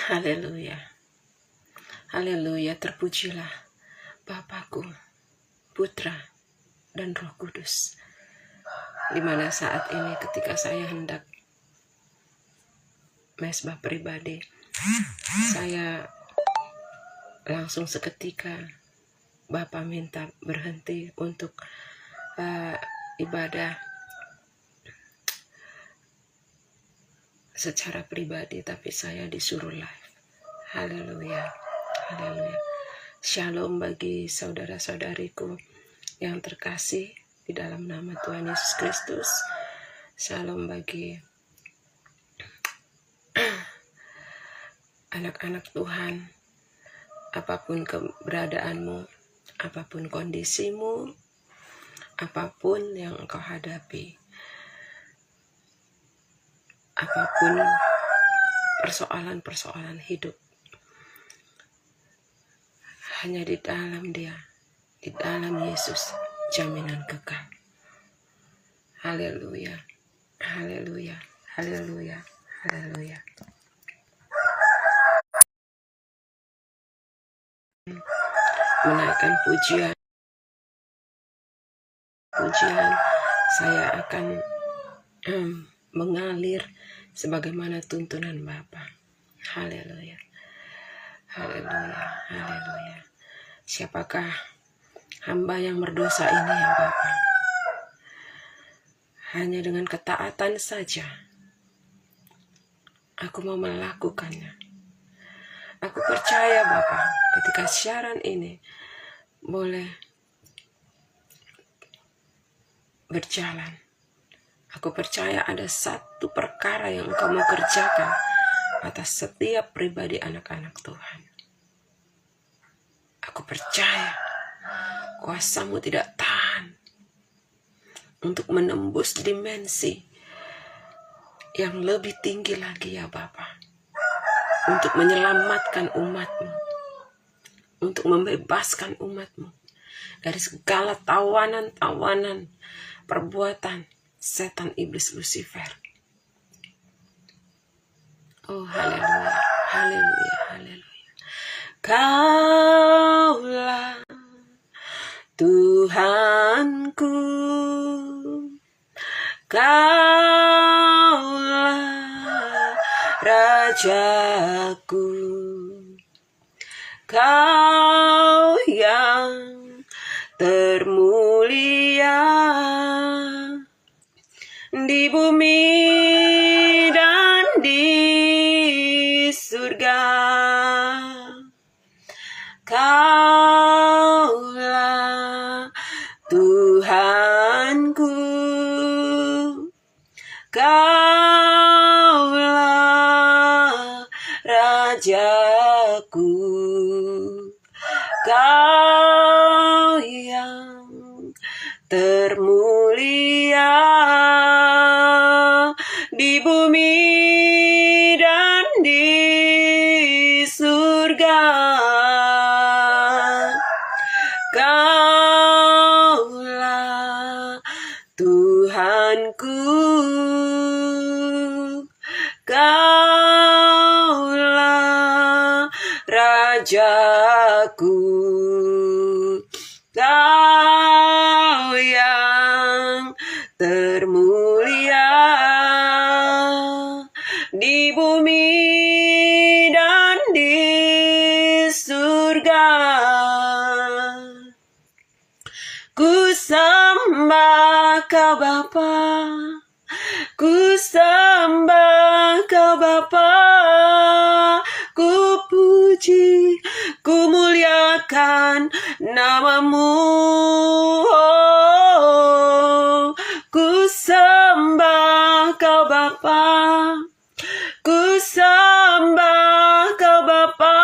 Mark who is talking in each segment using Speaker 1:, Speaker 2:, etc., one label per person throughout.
Speaker 1: Haleluya. Haleluya, terpujilah Bapakku, Putra, dan Roh Kudus. Di mana saat ini ketika saya hendak mesbah pribadi, saya langsung seketika Bapak minta berhenti untuk ibadah secara pribadi, tapi saya disuruh live. Haleluya. Haleluya. Shalom bagi saudara-saudariku yang terkasih di dalam nama Tuhan Yesus Kristus. Shalom bagi anak-anak Tuhan, apapun keberadaanmu, apapun kondisimu, apapun yang engkau hadapi, apapun persoalan-persoalan hidup, hanya di dalam Dia, di dalam Yesus, jaminan kekal. Haleluya, haleluya, haleluya, haleluya. Menaikkan pujian, saya akan mengalir sebagaimana tuntunan Bapa. Haleluya, haleluya, haleluya. Siapakah hamba yang berdosa ini ya Bapa? Hanya dengan ketaatan saja aku mau melakukannya. Aku percaya Bapa, ketika siaran ini boleh berjalan, aku percaya ada satu perkara yang Engkau mau kerjakan atas setiap pribadi anak-anak Tuhan. Aku percaya kuasa-Mu tidak tahan untuk menembus dimensi yang lebih tinggi lagi ya Bapa, untuk menyelamatkan umat-Mu, untuk membebaskan umat-Mu dari segala tawanan-tawanan perbuatan setan iblis Lucifer. Oh haleluya, haleluya, haleluya. Kaulah Tuhanku, Kaulah Rajaku, Kau yang termulia di bumi dan di surga. Kaulah Tuhanku, Kaulah Rajaku, Kau yang termulia di bumi dan di surga. Kaulah Tuhanku, Kaulah Rajaku, Kau yang termulia di bumi dan di surga. Ku sembah Kau Bapa, ku sembah Kau Bapa, ku puji, ku muliakan nama-Mu. Oh, ku sembah Kau Bapa, ku sembah Kau Bapa,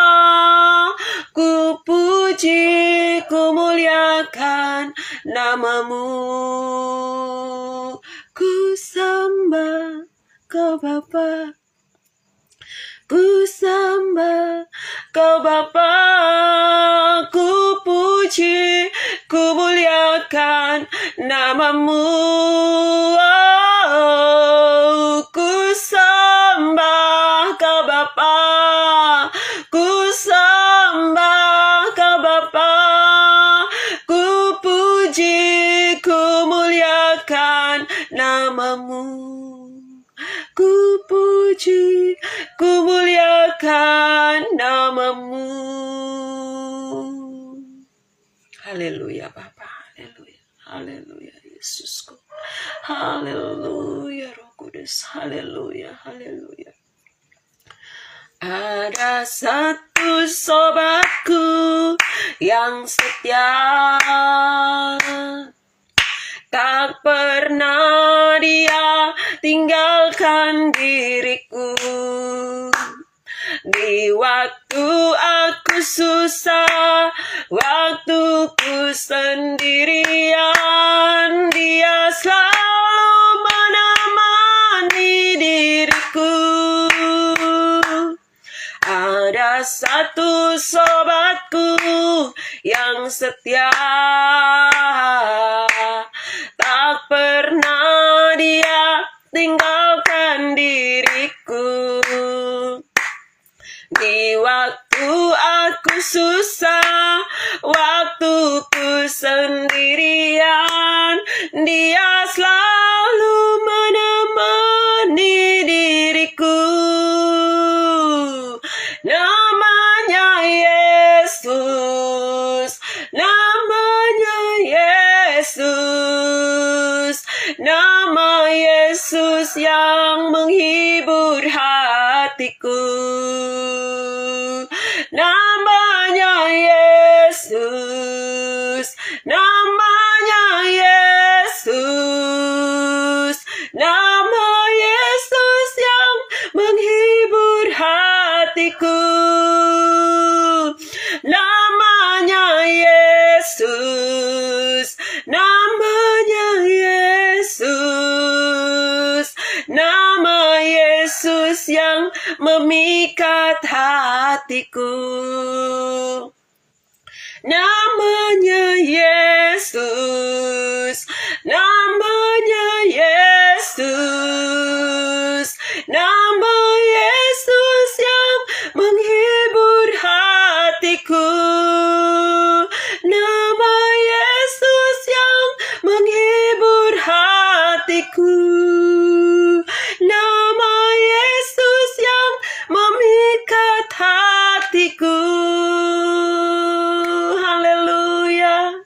Speaker 1: ku puji, ku muliakan nama-Mu. Ku sembah Kau Bapa, ku sembah Kau Bapa, ku puji, ku muliakan nama-Mu. Oh, ku sembah Kau Bapa, Yesus. Haleluya, haleluya. Ada satu sobatku yang setia, tak pernah dia tinggalkan diriku. Di waktu aku susah, waktu ku sendirian, dia selalu menemani diriku. Ada satu sobatku yang setia, tak pernah dia tinggalkan diriku. Di waktu aku susah, waktu ku sendirian, dia selalu menemani diriku. Namanya Yesus, namanya Yesus, nama Yesus yang menghibur hatiku. Namanya Yesus, namanya Yesus, nama Yesus yang menghibur hatiku. Namanya Yesus, namanya Yesus, nama Yesus yang memikat hatiku. Namanya Yesus, namanya Yesus, nama Yesus yang menghibur hatiku. Nama Yesus yang menghibur hatiku. Nama Yesus yang memikat hatiku. Haleluya,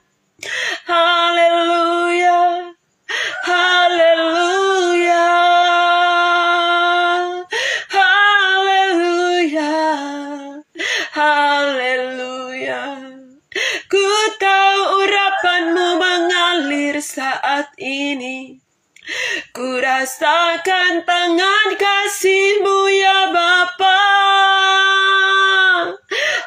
Speaker 1: haleluya, haleluya, haleluya, haleluya. Ku tahu urapanmu mengalir saat ini. Ku rasakan tangan kasih-Mu ya Bapa.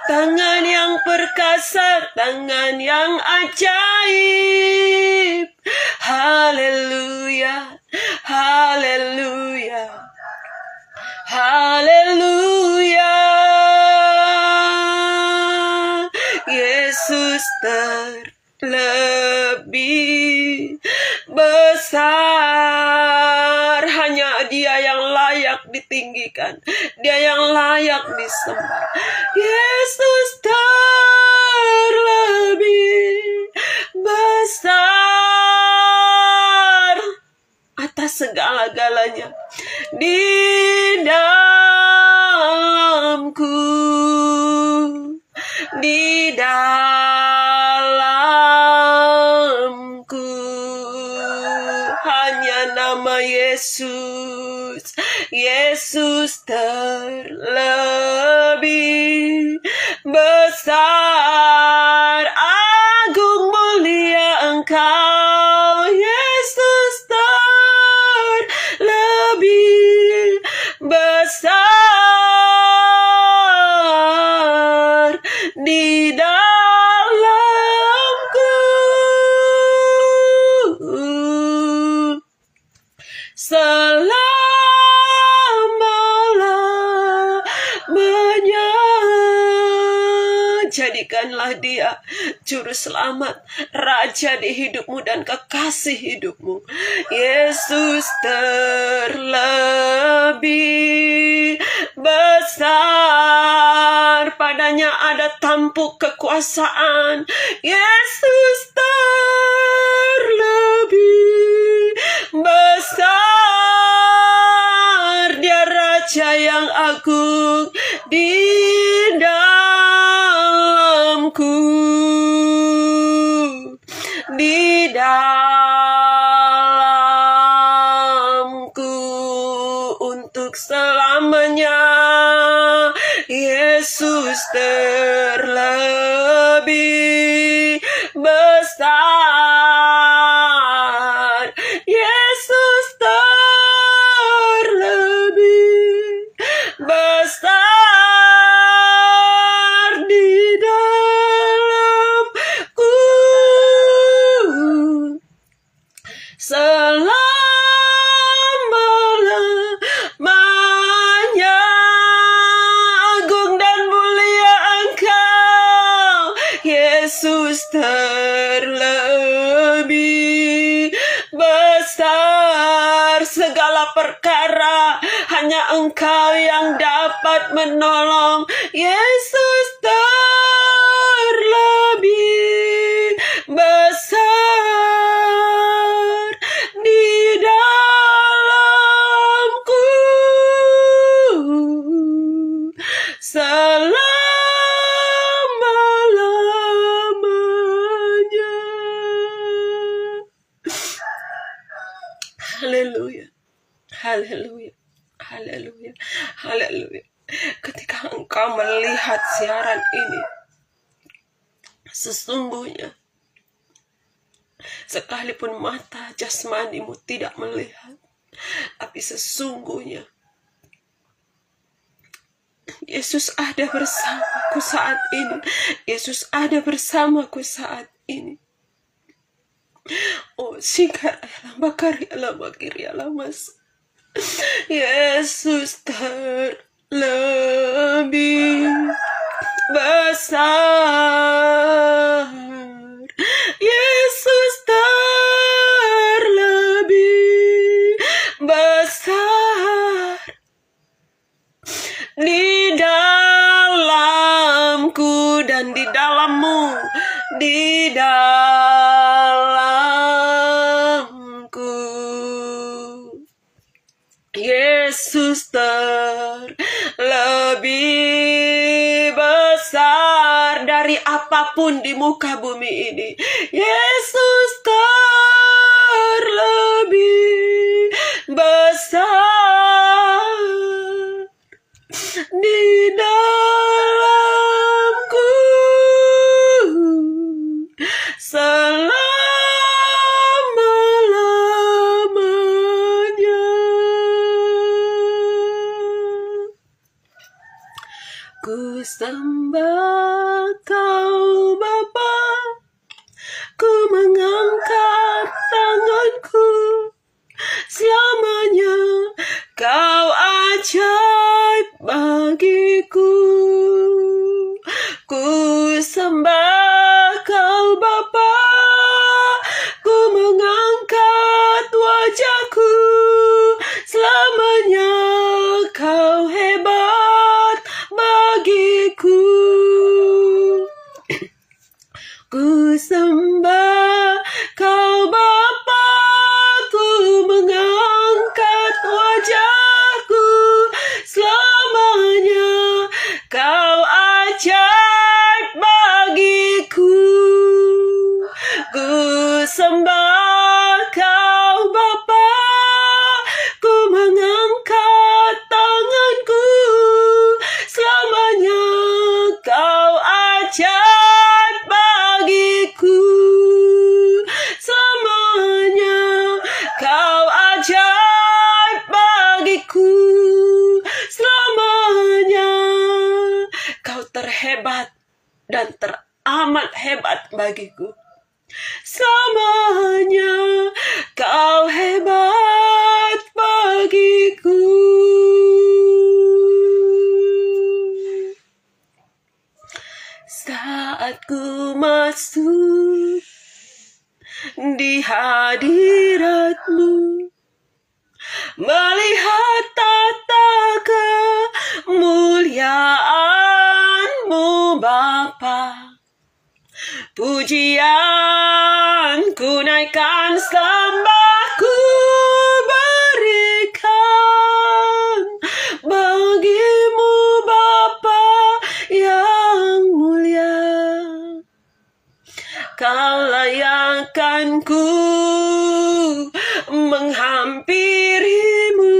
Speaker 1: Tangan yang perkasa, tangan yang ajaib. Haleluya, haleluya, haleluya. Yesus terlebih besar. Hanya Dia yang layak ditinggikan, Dia yang layak disembah. Yesus terlebih besar atas segala-galanya di dalamku, di dalamku. Hanya nama Yesus, Yesus terlebih besar. Agung mulia Engkau, Yesus terlebih besar di dalamku. Selama-lamanya jadikanlah Dia juru selamat, raja di hidupmu dan kekasih hidupmu. Yesus terlebih besar, padanya ada tampuk kekuasaan. Yesus terlebih besar, Dia raja yang agung di dalamku, di dalamku. Yesus terlebih besar, Yesus terlebih besar di dalamku. Selama-lamanya agung dan mulia Engkau, Yesus terlebih besar. Segala perkara hanya Engkau yang dapat menolong, Yesus terlebih besar di dalamku. Selama-lamanya. Haleluya, haleluya, haleluya, haleluya. Ketika engkau melihat siaran ini, sesungguhnya sekalipun mata jasmanimu tidak melihat, tapi sesungguhnya Yesus ada bersamaku saat ini. Yesus ada bersamaku saat ini. Oh, mas. Yesus terlebih besar, Yesus terlebih besar di dalamku dan di dalammu, di dalamku. Yesus terlebih besar dari apapun di muka bumi ini. Yesus terlebih besar di dalamku. Selama-lamanya. Ku sembah Kau Bapa, ku mengangkat tanganku, selamanya Kau ajaib bagiku. Ku sembah Kau Bapa, ku mengangkat wajahku, selamanya Kau hebat bagiku. Ku sembah Kau Bapa, ku mengangkat wajahku, selamanya Kau ajaib bagiku. Ku sembah Kau Bapa, ku mengangkat tanganku, selamanya Kau ajaib bagiku. Selamanya Kau ajaib bagiku. Selamanya Kau terhebat dan teramat hebat bagiku. Selamanya Kau hebat bagiku. Saat ku masuk di hadirat-Mu, melihat tata kemuliaan-Mu Bapa, pujian ku naikkan, sembah ku berikan bagi-Mu Bapa yang mulia. Kau layakkan ku menghampiri-Mu,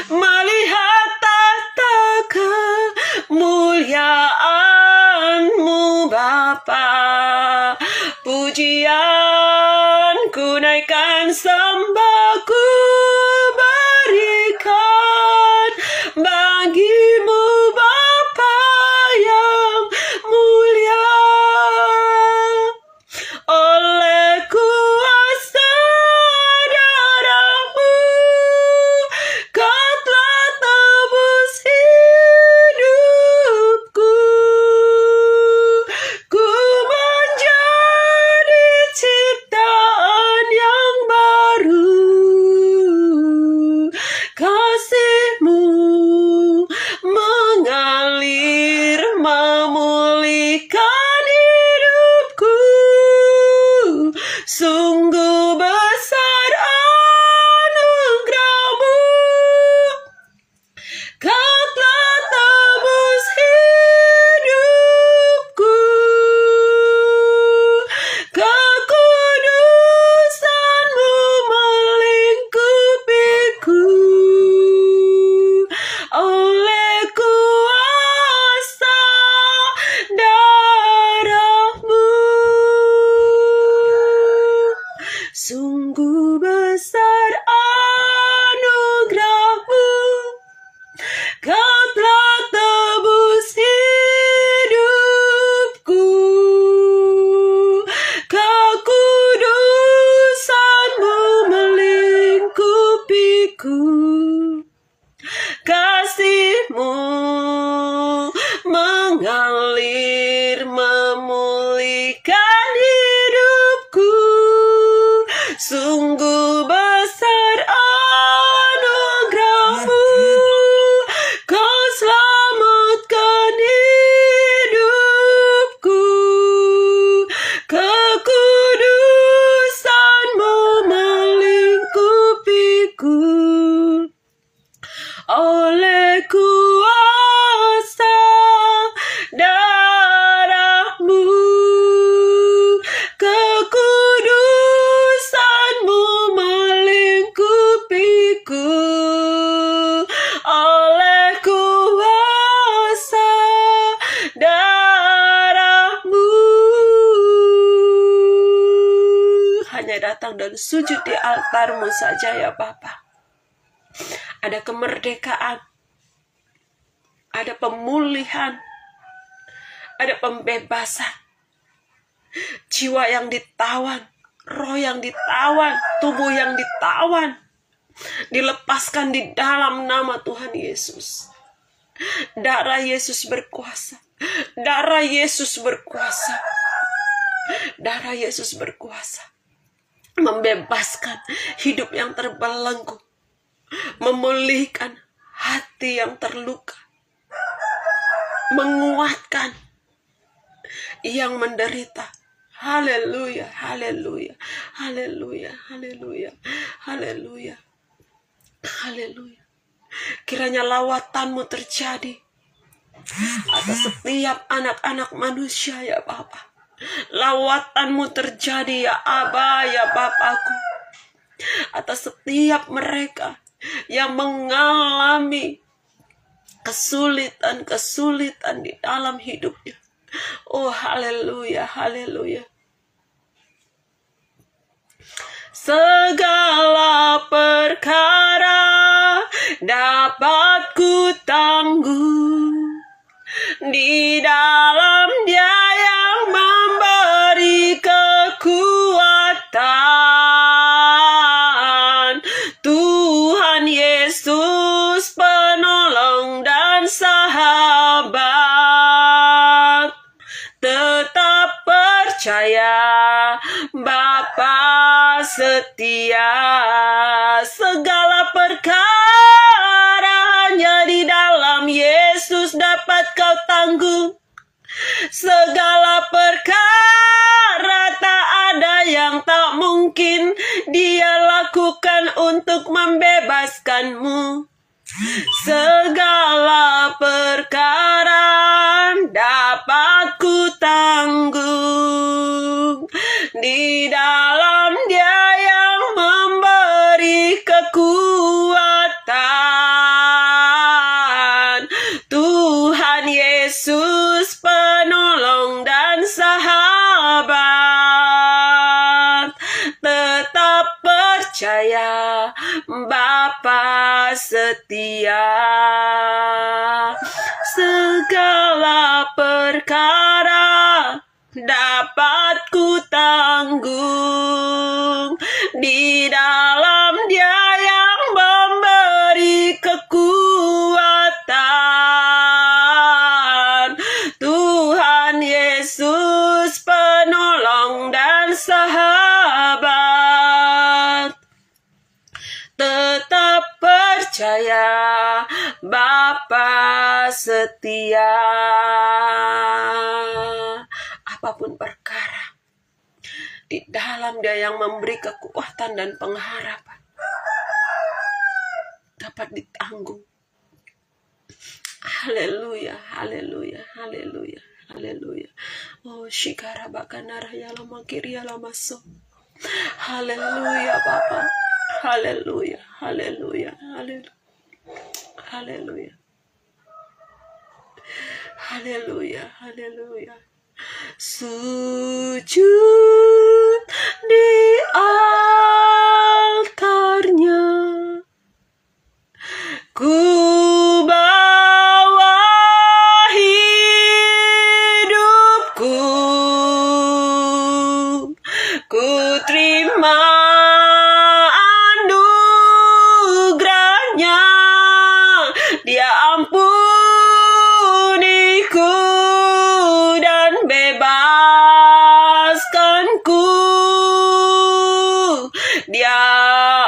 Speaker 1: melihat tata kemuliaan Kau telah tebus hidupku, kekudusan-Mu melingkupiku. Oleh kuasa darah-Mu, sungguh besar anugerah-Mu. Kau telah tebus hidupku, kekudusan-Mu melingkupiku. Kasih-Mu mengalir memulihkan hidupku. Sungguh besar anugerah-Mu, Kau selamatkan hidupku, kekudusan-Mu melingkupiku. Oleh kuasa darah-Mu, kekudusan-Mu melingkupiku. Oleh kuasa darah-Mu, hanya datang dan sujud di altar-Mu saja ya Bapa. Ada kemerdekaan, ada pemulihan, ada pembebasan. Jiwa yang ditawan, roh yang ditawan, tubuh yang ditawan, dilepaskan di dalam nama Tuhan Yesus. Darah Yesus berkuasa. Darah Yesus berkuasa. Darah Yesus berkuasa. Membebaskan hidup yang terbelenggu. Memulihkan hati yang terluka. Menguatkan yang menderita. Haleluya, haleluya, haleluya, haleluya, haleluya, haleluya. Kiranya lawatan-Mu terjadi atas setiap anak-anak manusia ya Bapa. Lawatan-Mu terjadi ya Aba, ya Bapakku, atas setiap mereka yang mengalami kesulitan-kesulitan di dalam hidupnya. Oh haleluya, haleluya. Segala perkara dapat ku tanggung di dalam Dia yang memberi kekuatan. Tuhan Yesus penolong dan sahabat. Tetap percaya Bapa setia. Segala perkara hanya di dalam Yesus dapat kau tanggung. Segala perkara tak ada yang tak mungkin Dia lakukan untuk membebaskanmu. Segala perkara dapat ku tanggung di dalam Dia yang memberi kekuatan. Tuhan Yesus penolong dan sahabat. Tetap percaya Bapa setia. Segala perkara dapat ku tanggung di dalam Dia yang memberi kekuatan. Tuhan Yesus penolong dan sahabat. Tetap percaya Bapa setia. Apapun perkara, di dalam Dia yang memberi kekuatan dan pengharapan dapat ditanggung Haleluya, haleluya, haleluya, haleluya. Oh, shikara bakanara ya lama kiri ya lama so. Haleluya, Bapa. Haleluya, haleluya, haleluya. Haleluya. Haleluya, haleluya. Sujud di altarnya, ku bawa hidupku, ku terima anugerahnya, Dia ampuniku dan bebaskanku, Dia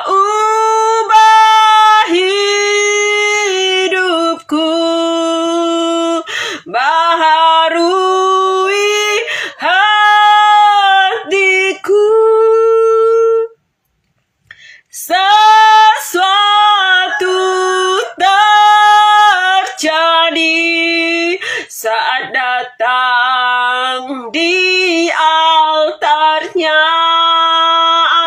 Speaker 1: ubah hidupku, baharui hatiku. Sesuatu terjadi saat datang di altarnya.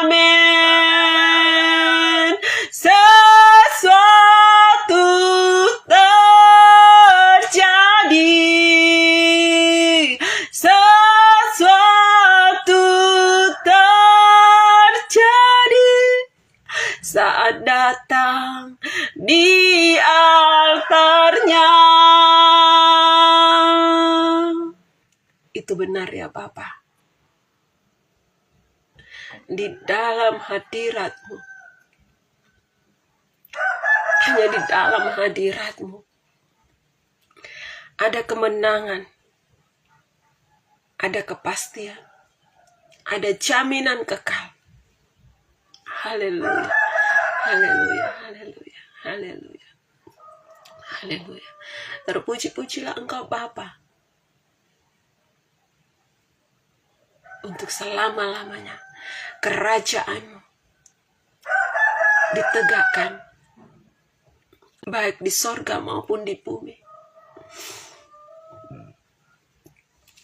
Speaker 1: Amin. Sesuatu terjadi, sesuatu terjadi saat datang di altarnya. Itu benar ya Bapa. Di dalam hadirat-Mu, hanya di dalam hadirat-Mu ada kemenangan, ada kepastian, ada jaminan kekal. Haleluya, haleluya, haleluya, haleluya, haleluya. Terpuji-pujilah Engkau Bapa untuk selama-lamanya. Kerajaan-Mu ditegakkan baik di sorga maupun di bumi.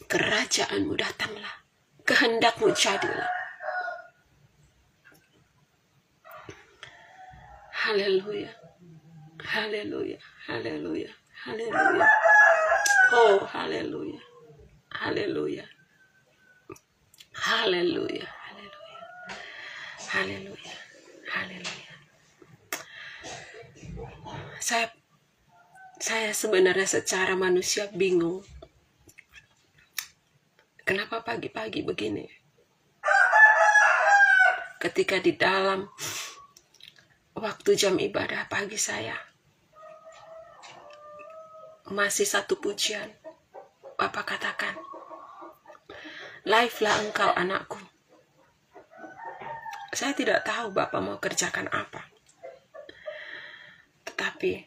Speaker 1: Kerajaan-Mu datanglah, kehendak-Mu jadilah. Haleluya, haleluya, haleluya, haleluya. Oh, haleluya, haleluya, haleluya, haleluya, haleluya, haleluya. Saya sebenarnya secara manusia bingung. Kenapa pagi-pagi begini? Ketika di dalam waktu jam ibadah pagi saya, masih satu pujian. Bapak katakan, live-lah engkau anakku. Saya tidak tahu Bapak mau kerjakan apa. Tetapi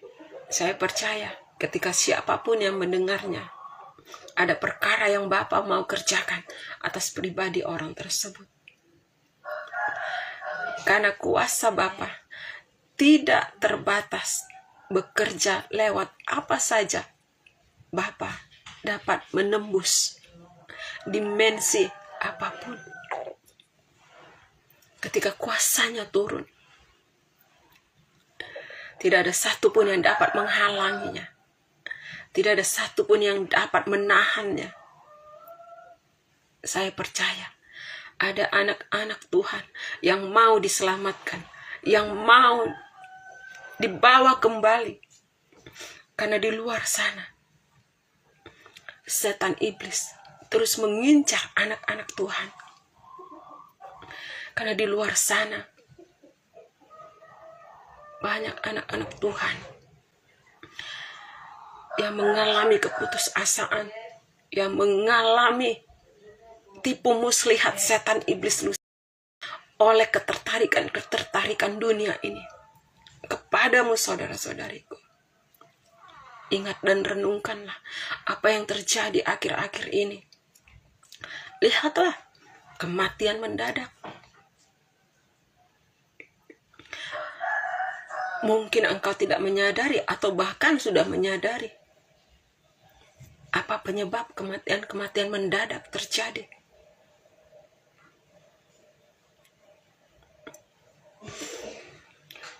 Speaker 1: saya percaya ketika siapapun yang mendengarnya, ada perkara yang Bapak mau kerjakan atas pribadi orang tersebut. Karena kuasa Bapak tidak terbatas, bekerja lewat apa saja. Bapak dapat menembus dimensi apapun. Ketika kuasanya turun, tidak ada satupun yang dapat menghalanginya. Tidak ada satupun yang dapat menahannya. Saya percaya ada anak-anak Tuhan yang mau diselamatkan, yang mau dibawa kembali. Karena di luar sana, setan iblis terus mengincar anak-anak Tuhan. Karena di luar sana, banyak anak-anak Tuhan yang mengalami keputusasaan, yang mengalami tipu muslihat setan iblis oleh ketertarikan dunia ini. Kepadamu saudara-saudariku, ingat dan renungkanlah apa yang terjadi akhir-akhir ini. Lihatlah kematian mendadak. Mungkin engkau tidak menyadari atau bahkan sudah menyadari Apa penyebab kematian-kematian mendadak terjadi?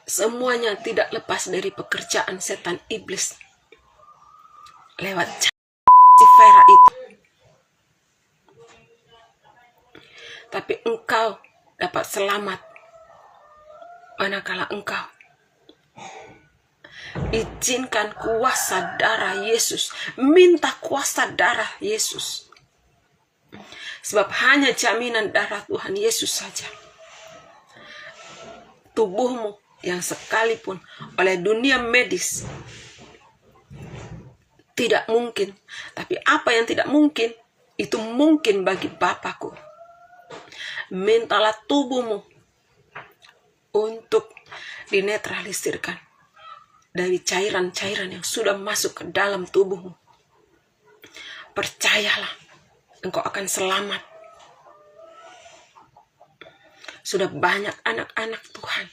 Speaker 1: Semuanya tidak lepas dari pekerjaan setan iblis lewat Lucifera itu. Tapi engkau dapat selamat manakala engkau izinkan kuasa darah Yesus, minta kuasa darah Yesus. Sebab hanya jaminan darah Tuhan Yesus saja. Tubuhmu yang sekalipun oleh dunia medis tidak mungkin, tapi apa yang tidak mungkin itu mungkin bagi Bapakku. Mintalah tubuhmu untuk dinetralisirkan dari cairan-cairan yang sudah masuk ke dalam tubuhmu. Percayalah, engkau akan selamat. Sudah banyak anak-anak Tuhan,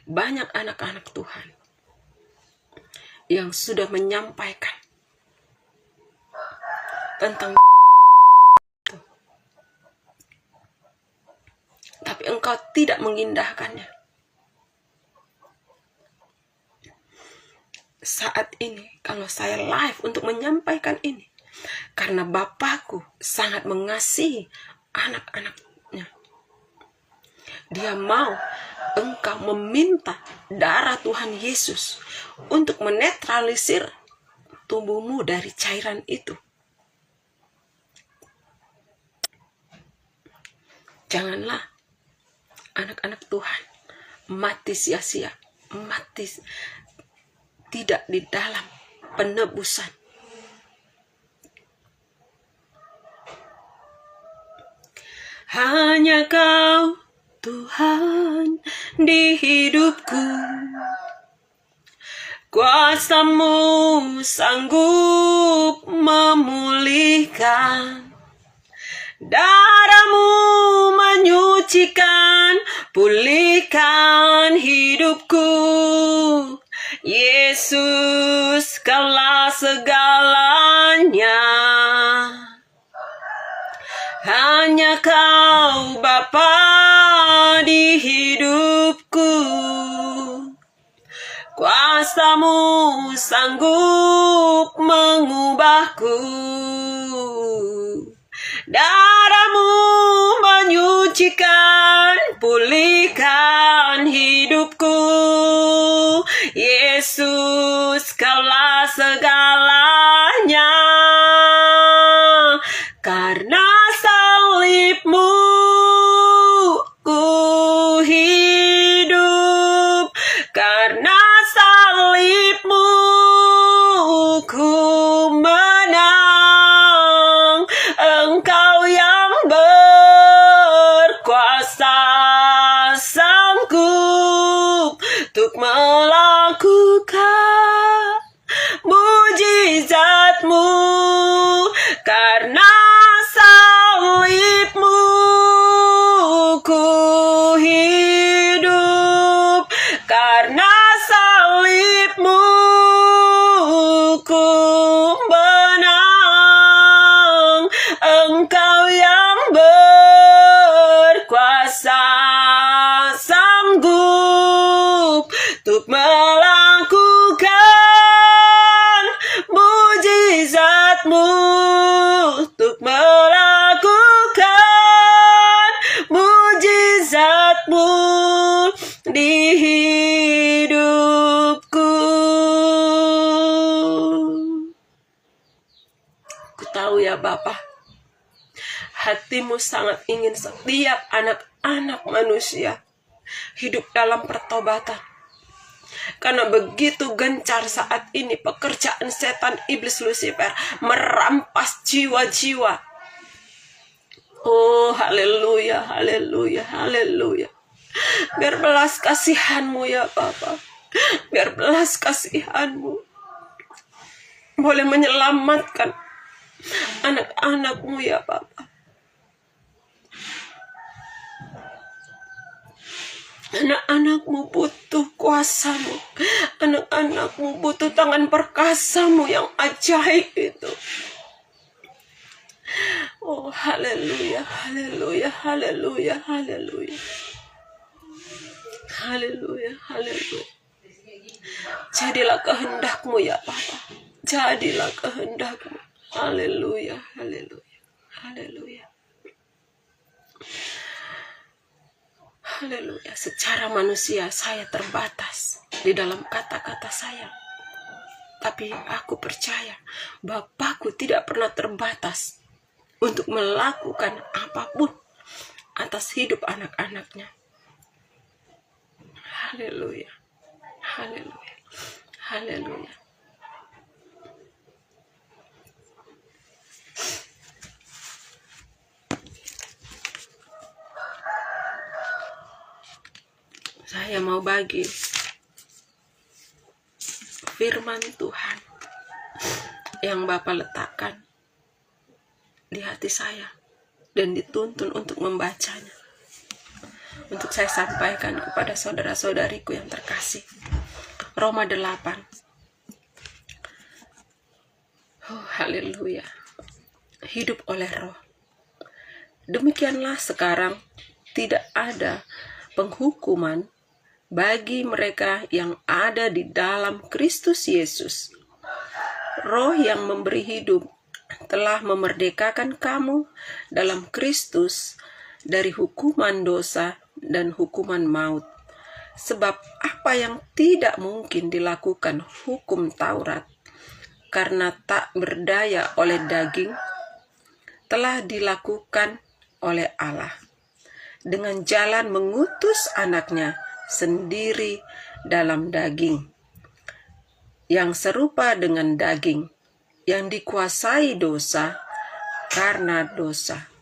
Speaker 1: banyak anak-anak Tuhan yang sudah menyampaikan tentang itu. Tapi engkau tidak mengindahkannya. Saat ini, kalau saya live untuk menyampaikan ini, karena Bapakku sangat mengasihi anak-anaknya. Dia mau engkau meminta darah Tuhan Yesus untuk menetralisir tubuhmu dari cairan itu. Janganlah anak-anak Tuhan mati sia-sia, mati tidak di dalam penebusan. Hanya Kau Tuhan di hidupku, kuasa-Mu sanggup memulihkan, darah-Mu menyucikan, pulihkan hidupku. Yesus, Kaulah segalanya. Hanya Kau Bapa di hidupku, kuasa-Mu sanggup mengubahku, darah-Mu menyucikan, pulihkan hidupku. Yesus, Kaulah segalanya. Karena salib-Mu ku hidup, karena salib-Mu ku menang. Engkau yang berkuasa, sanggup untuk melakukan mujizat-Mu. Karena salib-Mu ku hidup, karena salib-Mu ku menang. Engkau yang berkuasa, sanggup untuk melakukan mujizat-Mu, untuk melakukan mujizat-Mu di hidupku. Ku tahu ya Bapa, hati-Mu sangat ingin setiap anak-anak manusia hidup dalam pertobatan. Karena begitu gencar saat ini pekerjaan setan iblis Lucifer merampas jiwa-jiwa. Oh, haleluya, haleluya, haleluya. Biar belas kasihan-Mu ya Bapa, biar belas kasihan-Mu boleh menyelamatkan anak-anak-Mu ya Bapa. Anak-anakmu butuh kuasamu. Anak-anakmu butuh tangan perkasamu yang ajaib itu. Oh, haleluya, haleluya, haleluya, haleluya. Haleluya, haleluya. Jadilah kehendakmu ya Bapa. Jadilah kehendakmu. Haleluya, haleluya, haleluya. Haleluya. Secara manusia saya terbatas di dalam kata-kata saya. Tapi aku percaya Bapakku tidak pernah terbatas untuk melakukan apapun atas hidup anak-anaknya. Haleluya. Haleluya. Haleluya. Saya mau bagi firman Tuhan yang Bapak letakkan di hati saya dan dituntun untuk membacanya. Untuk saya sampaikan kepada saudara-saudariku yang terkasih. Roma 8. Oh, haleluya. Hidup oleh Roh. Demikianlah sekarang tidak ada penghukuman bagi mereka yang ada di dalam Kristus Yesus. Roh yang memberi hidup telah memerdekakan kamu dalam Kristus dari hukuman dosa dan hukuman maut. Sebab apa yang tidak mungkin dilakukan hukum Taurat karena tak berdaya oleh daging, telah dilakukan oleh Allah dengan jalan mengutus anaknya sendiri dalam daging, yang serupa dengan daging, yang dikuasai dosa karena dosa.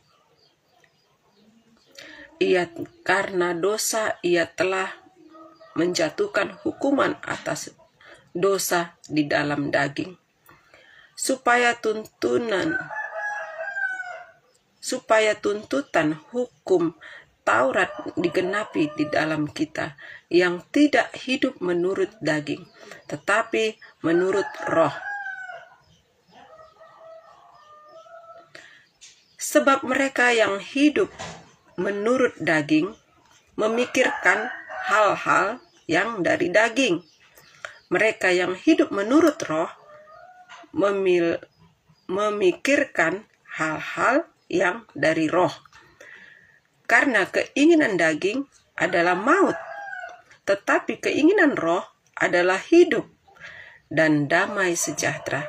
Speaker 1: Karena dosa ia telah menjatuhkan hukuman atas dosa di dalam daging, supaya tuntutan hukum Taurat digenapi di dalam kita, yang tidak hidup menurut daging, tetapi menurut Roh. Sebab mereka yang hidup menurut daging memikirkan hal-hal yang dari daging. Mereka yang hidup menurut Roh memikirkan hal-hal yang dari Roh. Karena keinginan daging adalah maut, tetapi keinginan Roh adalah hidup dan damai sejahtera.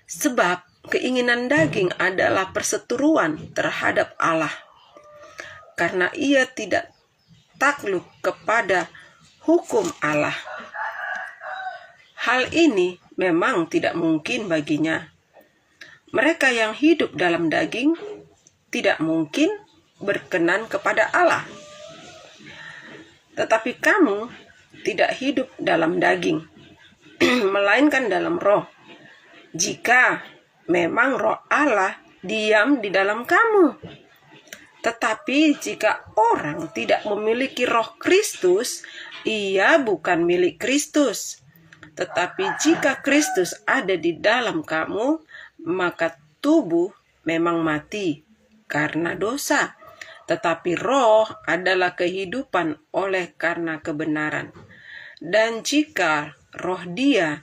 Speaker 1: Sebab keinginan daging adalah perseteruan terhadap Allah, karena ia tidak takluk kepada hukum Allah. Hal ini memang tidak mungkin baginya. Mereka yang hidup dalam daging tidak mungkin berkenan kepada Allah. Tetapi kamu tidak hidup dalam daging, melainkan dalam Roh. Jika memang Roh Allah diam di dalam kamu. Tetapi jika orang tidak memiliki Roh Kristus, ia bukan milik Kristus. Tetapi jika Kristus ada di dalam kamu, maka tubuh memang mati karena dosa, tetapi Roh adalah kehidupan oleh karena kebenaran. Dan jika Roh Dia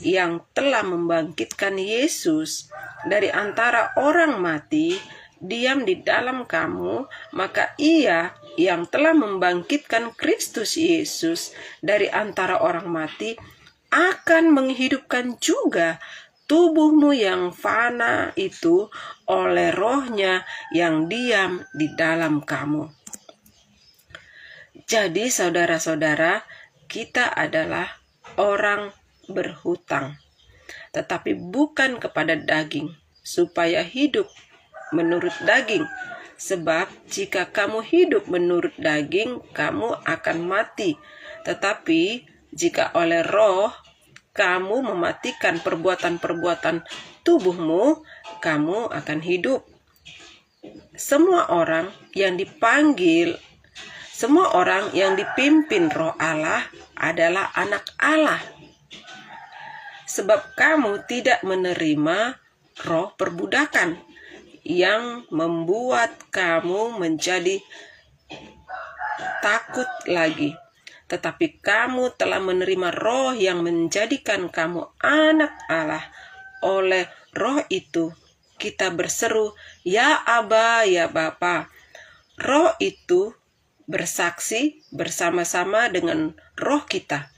Speaker 1: yang telah membangkitkan Yesus dari antara orang mati diam di dalam kamu, maka Ia yang telah membangkitkan Kristus Yesus dari antara orang mati akan menghidupkan juga tubuhmu yang fana itu oleh Roh-Nya yang diam di dalam kamu. Jadi saudara-saudara, kita adalah orang berhutang, tetapi bukan kepada daging, supaya hidup menurut daging. Sebab jika kamu hidup menurut daging, kamu akan mati. Tetapi jika oleh Roh kamu mematikan perbuatan-perbuatan tubuhmu, kamu akan hidup. Semua orang yang dipanggil Semua orang yang dipimpin Roh Allah adalah anak Allah. Sebab kamu tidak menerima roh perbudakan yang membuat kamu menjadi takut lagi. Tetapi kamu telah menerima roh yang menjadikan kamu anak Allah. Oleh roh itu kita berseru, ya Aba, ya Bapa. Roh itu bersaksi bersama-sama dengan roh kita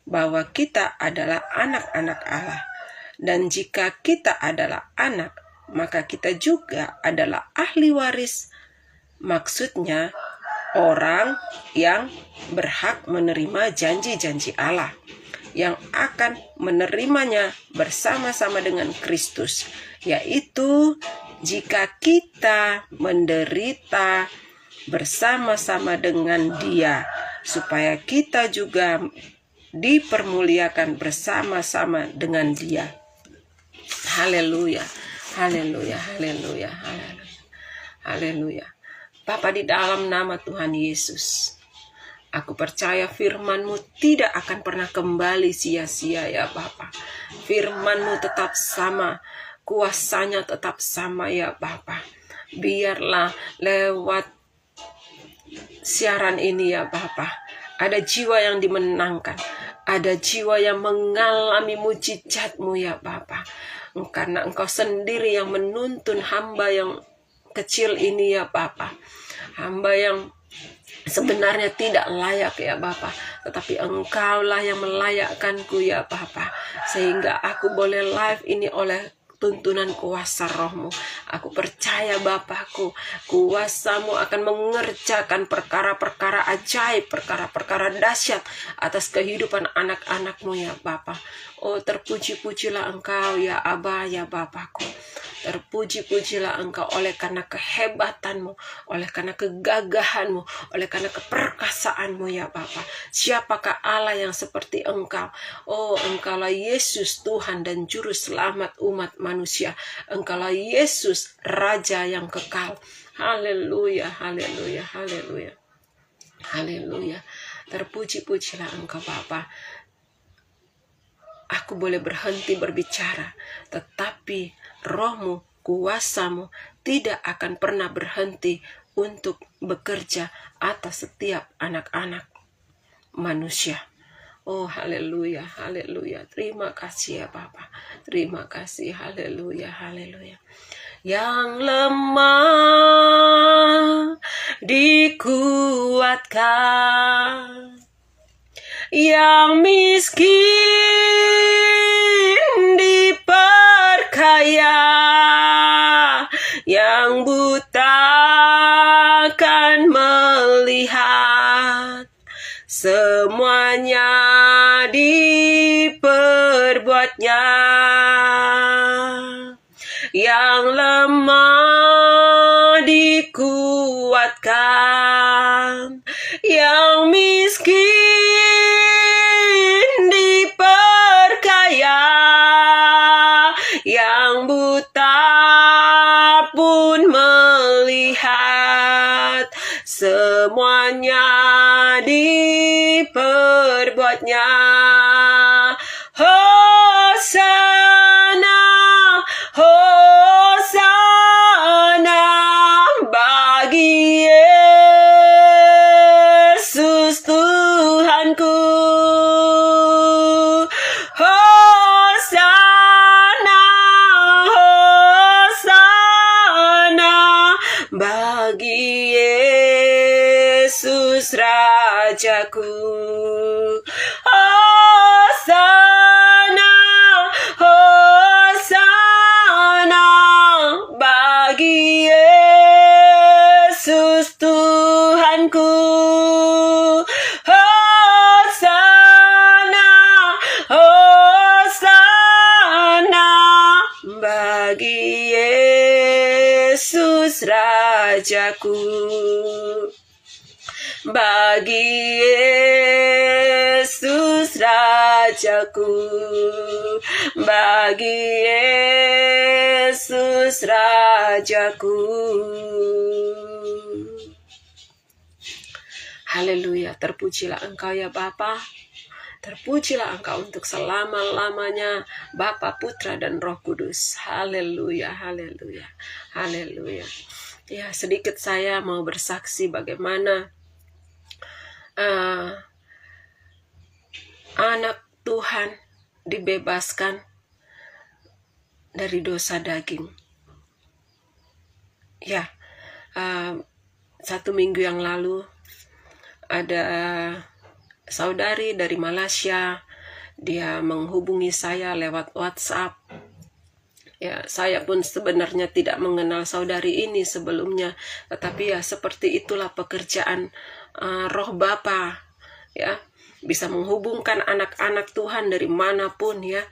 Speaker 1: bahwa kita adalah anak-anak Allah. Dan jika kita adalah anak, maka kita juga adalah ahli waris. Maksudnya orang yang berhak menerima janji-janji Allah, yang akan menerimanya bersama-sama dengan Kristus, yaitu jika kita menderita bersama-sama dengan Dia, supaya kita juga dipermuliakan bersama-sama dengan Dia. Haleluya, haleluya, haleluya, haleluya, haleluya. Bapa, di dalam nama Tuhan Yesus, aku percaya firman-Mu tidak akan pernah kembali sia-sia ya Bapa. Firman-Mu tetap sama, kuasanya tetap sama ya Bapa. Biarlah lewat siaran ini ya Bapa, ada jiwa yang dimenangkan, ada jiwa yang mengalami mujizat-Mu ya Bapa. Karena Engkau sendiri yang menuntun hamba yang kecil ini ya Bapa, hamba yang sebenarnya tidak layak ya Bapa, tetapi Engkaulah yang melayakkanku ya Bapa, sehingga aku boleh live ini oleh tuntunan kuasa Roh-Mu. Aku percaya Bapakku, kuasa-Mu akan mengerjakan perkara-perkara ajaib, perkara-perkara dahsyat atas kehidupan anak-anak-Mu ya Bapa. Oh, terpuji-pujilah Engkau ya Aba, ya Bapakku. Terpuji-pujilah Engkau oleh karena kehebatanmu, oleh karena kegagahanmu, oleh karena keperkasaanmu ya Bapa. Siapakah Allah yang seperti Engkau? Oh, Engkaulah Yesus, Tuhan dan Juru Selamat umat manusia. Engkaulah Yesus, Raja yang kekal. Haleluya, haleluya, haleluya, haleluya. Terpuji-pujilah Engkau Bapa. Aku boleh berhenti berbicara, tetapi Roh-Mu, kuasa-Mu tidak akan pernah berhenti untuk bekerja atas setiap anak-anak manusia. Oh, haleluya, haleluya. Terima kasih ya Bapa. Terima kasih, haleluya, haleluya. Yang lemah dikuatkan, yang miskin diperkaya, yang buta akan melihat, semuanya diperbuatnya. Yang lemah dikuatkan, yang miskin diperkaya, yang buta pun melihat, semuanya diperbuatnya. Hosana, Hosana bagi Yesus Tuhanku. Hosana, Hosana bagi Yesus Rajaku. Hosana, Hosana bagi Yesus Tuhanku. Hosana, Hosana bagi Yesus Rajaku. Bagi Yesus Rajaku, bagi Yesus Rajaku. Haleluya, terpujilah Engkau ya Bapa. Terpujilah Engkau untuk selama-lamanya, Bapa, Putra, dan Roh Kudus. Haleluya, haleluya, haleluya. Ya, sedikit saya mau bersaksi bagaimana anak Tuhan dibebaskan dari dosa daging. Ya, 1 minggu yang lalu ada saudari dari Malaysia, dia menghubungi saya lewat WhatsApp. Ya, saya pun sebenarnya tidak mengenal saudari ini sebelumnya, tetapi ya seperti itulah pekerjaan Roh Bapa, ya, bisa menghubungkan anak-anak Tuhan dari manapun, ya,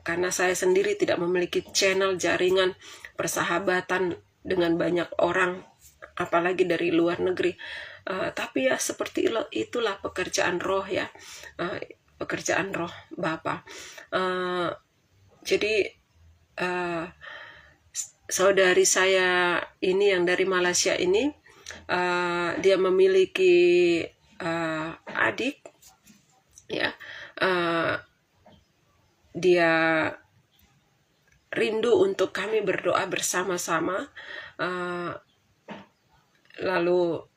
Speaker 1: karena saya sendiri tidak memiliki channel jaringan persahabatan dengan banyak orang, apalagi dari luar negeri. Tapi ya seperti itulah pekerjaan Roh, ya, pekerjaan Roh Bapa. Jadi saudari saya ini yang dari Malaysia ini, dia memiliki adik, ya, dia rindu untuk kami berdoa bersama-sama. Lalu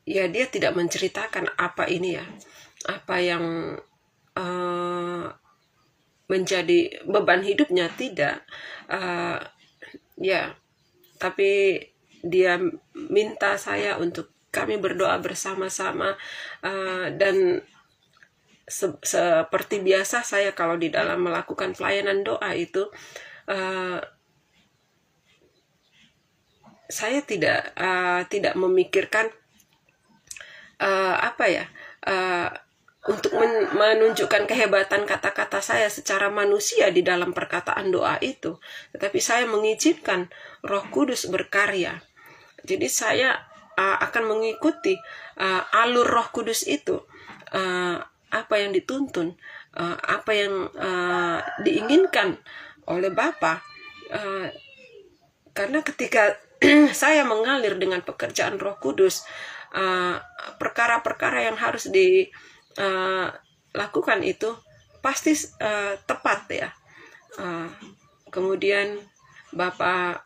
Speaker 1: ya dia tidak menceritakan apa ini, ya, apa yang menjadi beban hidupnya, tidak, ya, tapi dia minta saya untuk kami berdoa bersama-sama, dan seperti biasa saya kalau di dalam melakukan pelayanan doa itu, saya tidak memikirkan untuk menunjukkan kehebatan kata-kata saya secara manusia di dalam perkataan doa itu, tetapi saya mengizinkan Roh Kudus berkarya. Jadi saya akan mengikuti alur Roh Kudus itu, apa yang dituntun, apa yang diinginkan oleh Bapa. Karena ketika saya mengalir dengan pekerjaan Roh Kudus, perkara-perkara yang harus dilakukan itu pasti tepat, ya. Kemudian Bapak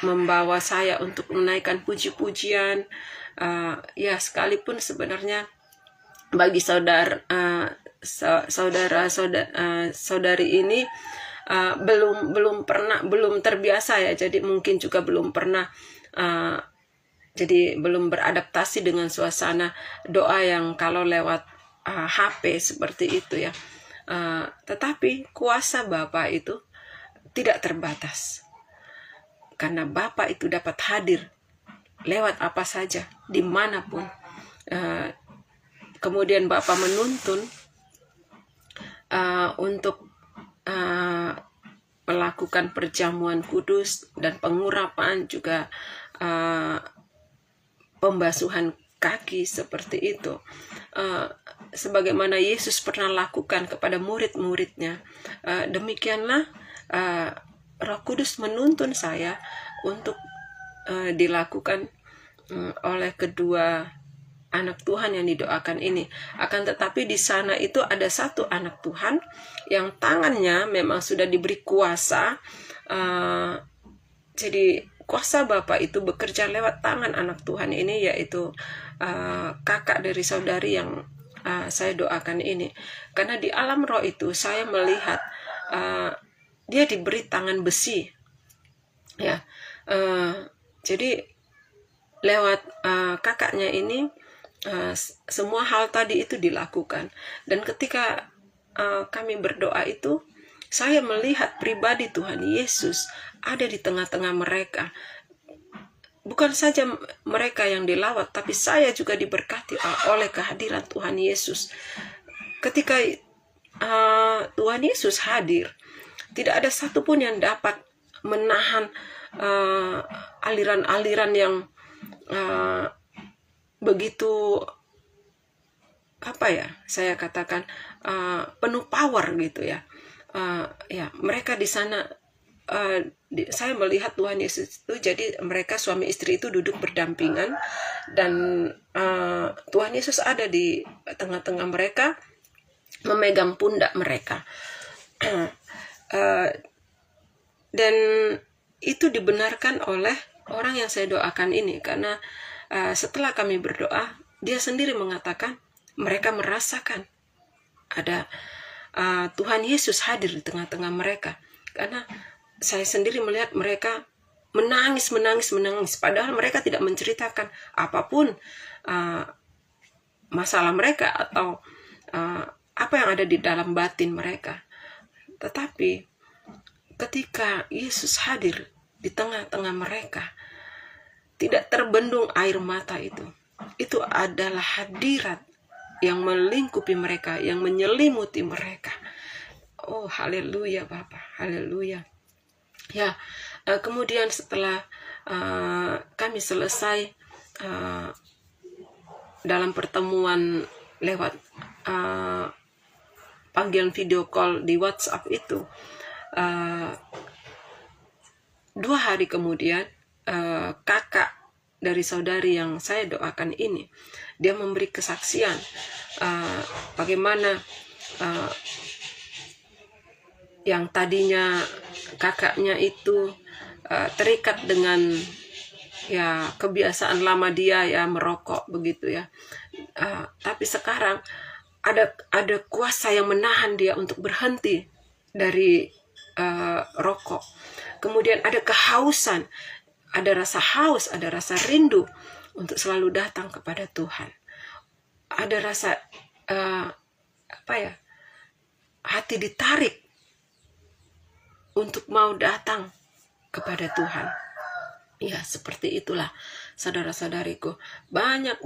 Speaker 1: membawa saya untuk menaikkan puji-pujian, ya, sekalipun sebenarnya bagi saudari ini belum terbiasa, ya, jadi mungkin juga belum pernah, jadi belum beradaptasi dengan suasana doa yang kalau lewat HP seperti itu, ya. Tetapi kuasa Bapa itu tidak terbatas, karena Bapa itu dapat hadir lewat apa saja, dimanapun. Kemudian Bapa menuntun untuk melakukan perjamuan kudus dan pengurapan, juga pembasuhan kaki seperti itu, sebagaimana Yesus pernah lakukan kepada murid-muridnya. Demikianlah Roh Kudus menuntun saya untuk dilakukan oleh kedua anak Tuhan yang didoakan ini. Akan tetapi di sana itu ada satu anak Tuhan yang tangannya memang sudah diberi kuasa. Jadi kuasa Bapa itu bekerja lewat tangan anak Tuhan ini, yaitu kakak dari saudari yang saya doakan ini. Karena di alam roh itu saya melihat dia diberi tangan besi, ya. Jadi lewat kakaknya ini semua hal tadi itu dilakukan. Dan ketika kami berdoa itu, saya melihat pribadi Tuhan Yesus ada di tengah-tengah mereka. Bukan saja mereka yang dilawat, tapi saya juga diberkati oleh kehadiran Tuhan Yesus. Ketika Tuhan Yesus hadir, tidak ada satupun yang dapat menahan aliran-aliran yang begitu, saya katakan penuh power, gitu, ya. Ya, mereka di sana saya melihat Tuhan Yesus itu, jadi mereka suami istri itu duduk berdampingan, dan Tuhan Yesus ada di tengah-tengah mereka, memegang pundak mereka. Dan itu dibenarkan oleh orang yang saya doakan ini, karena setelah kami berdoa, dia sendiri mengatakan mereka merasakan ada Tuhan Yesus hadir di tengah-tengah mereka. Karena saya sendiri melihat mereka menangis, padahal mereka tidak menceritakan apapun masalah mereka atau apa yang ada di dalam batin mereka. Tetapi ketika Yesus hadir di tengah-tengah mereka, tidak terbendung air mata itu. Itu adalah hadirat yang melingkupi mereka, yang menyelimuti mereka. Oh, haleluya Bapak, haleluya. Ya, kemudian setelah kami selesai dalam pertemuan lewat panggilan video call di WhatsApp itu, 2 hari kemudian kakak dari saudari yang saya doakan ini, dia memberi kesaksian bagaimana yang tadinya kakaknya itu terikat dengan ya kebiasaan lama dia ya merokok begitu ya, tapi sekarang ada kuasa yang menahan dia untuk berhenti dari rokok. Kemudian ada kehausan, ada rasa haus, ada rasa rindu untuk selalu datang kepada Tuhan. Ada rasa hati ditarik untuk mau datang kepada Tuhan. Ya, seperti itulah saudara-saudariku. Banyak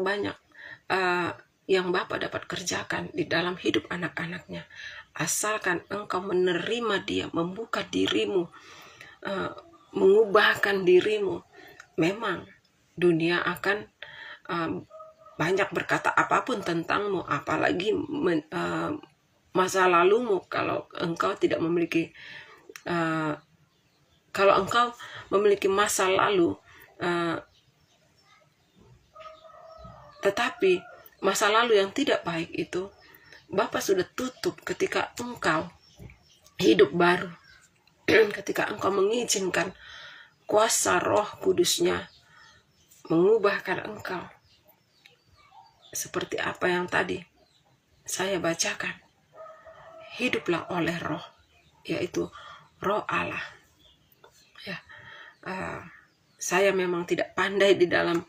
Speaker 1: yang Bapak dapat kerjakan di dalam hidup anak-anaknya. Asalkan engkau menerima dia, membuka dirimu, mengubahkan dirimu. Memang dunia akan banyak berkata apapun tentangmu, apalagi masa lalumu. Kalau engkau tidak memiliki kalau engkau memiliki masa lalu, tetapi masa lalu yang tidak baik itu Bapa sudah tutup ketika engkau hidup baru. Ketika engkau mengizinkan kuasa Roh Kudus-Nya mengubahkan engkau. Seperti apa yang tadi saya bacakan. Hiduplah oleh Roh, yaitu Roh Allah. Ya, saya memang tidak pandai di dalam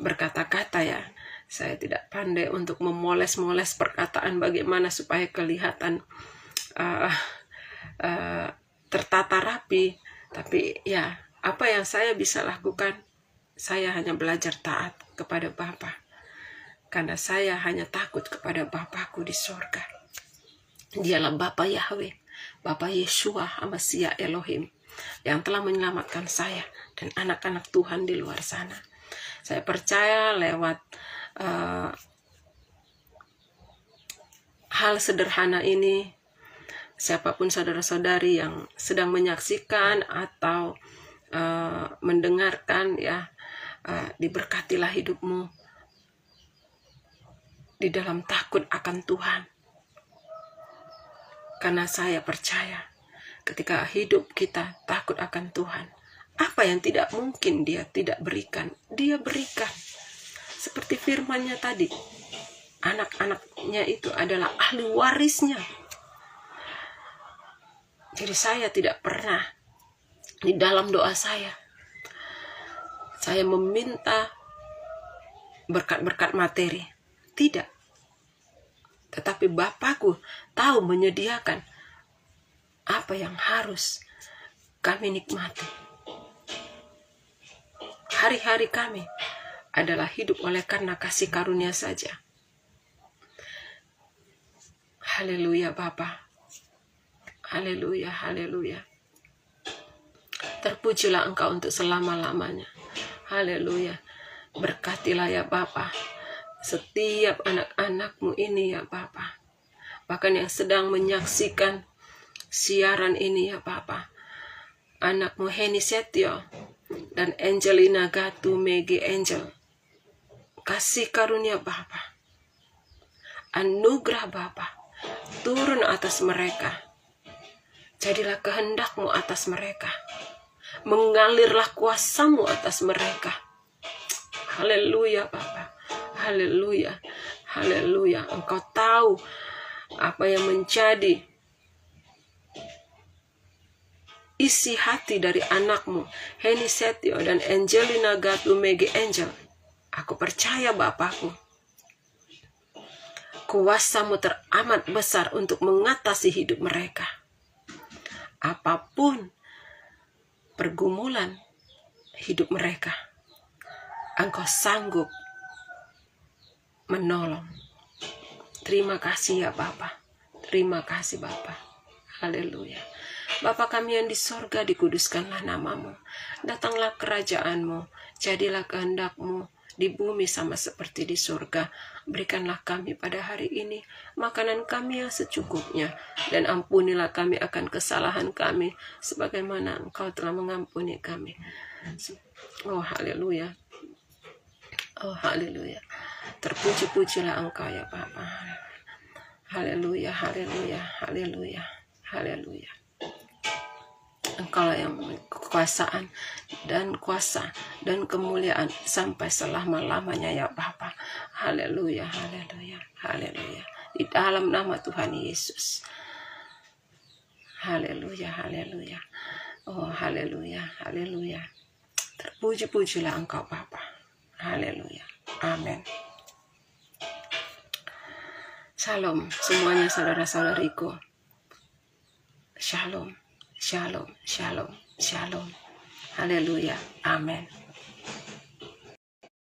Speaker 1: berkata-kata ya. Saya tidak pandai untuk memoles-moles perkataan bagaimana supaya kelihatan tertata rapi. Tapi ya, apa yang saya bisa lakukan, saya hanya belajar taat kepada Bapa. Karena saya hanya takut kepada Bapakku di sorga. Dialah Bapa Yahweh, Bapa Yeshua Hamashiach Elohim, yang telah menyelamatkan saya dan anak-anak Tuhan di luar sana. Saya percaya lewat hal sederhana ini, siapapun saudara-saudari yang sedang menyaksikan atau mendengarkan ya, diberkatilah hidupmu di dalam takut akan Tuhan. Karena saya percaya ketika hidup kita takut akan Tuhan, apa yang tidak mungkin Dia tidak berikan, Dia berikan. Seperti firman-Nya tadi, anak-anaknya itu adalah ahli warisnya. Jadi saya tidak pernah di dalam doa saya meminta berkat-berkat materi. Tidak. Tetapi Bapakku tahu menyediakan apa yang harus kami nikmati. Hari-hari kami adalah hidup oleh karena kasih karunia saja. Haleluya Bapa. Haleluya, haleluya. Terpujilah Engkau untuk selama-lamanya. Haleluya. Berkatilah ya Bapa setiap anak-anak-Mu ini ya Bapa. Bahkan yang sedang menyaksikan siaran ini ya Bapa. anakmu Heni Setio dan Angelina Gatu Megi Angel. Kasih karunia Bapa, anugerah Bapa turun atas mereka. Jadilah kehendak-Mu atas mereka. Mengalirlah kuasa-Mu atas mereka. Haleluya Bapa. Haleluya. Haleluya. Engkau tahu apa yang menjadi isi hati dari anak-Mu Heni Setio dan Angelina Gatu Megi Angel. Aku percaya Bapakku, kuasa-Mu teramat besar untuk mengatasi hidup mereka. Apapun pergumulan hidup mereka, Engkau sanggup menolong. Terima kasih ya Bapa. Terima kasih Bapa. Haleluya. Bapa kami yang di sorga, dikuduskanlah nama-Mu. Datanglah kerajaan-Mu. Jadilah kehendak-Mu di bumi sama seperti di surga. Berikanlah kami pada hari ini makanan kami yang secukupnya, dan ampunilah kami akan kesalahan kami sebagaimana Engkau telah mengampuni kami. Oh haleluya. Oh haleluya. Terpuji-pujilah Engkau ya Bapa. Haleluya, haleluya, haleluya, haleluya. Engkaulah yang kekuasaan dan kuasa dan kemuliaan sampai selama-lamanya ya Bapa. Haleluya, haleluya, haleluya. Di dalam nama Tuhan Yesus. Haleluya, haleluya. Oh haleluya, haleluya. Terpuji-pujilah Engkau Bapa. Haleluya. Amin. Shalom semuanya saudara-saudariku. Shalom. Shalom, shalom, shalom. Haleluya. Amin.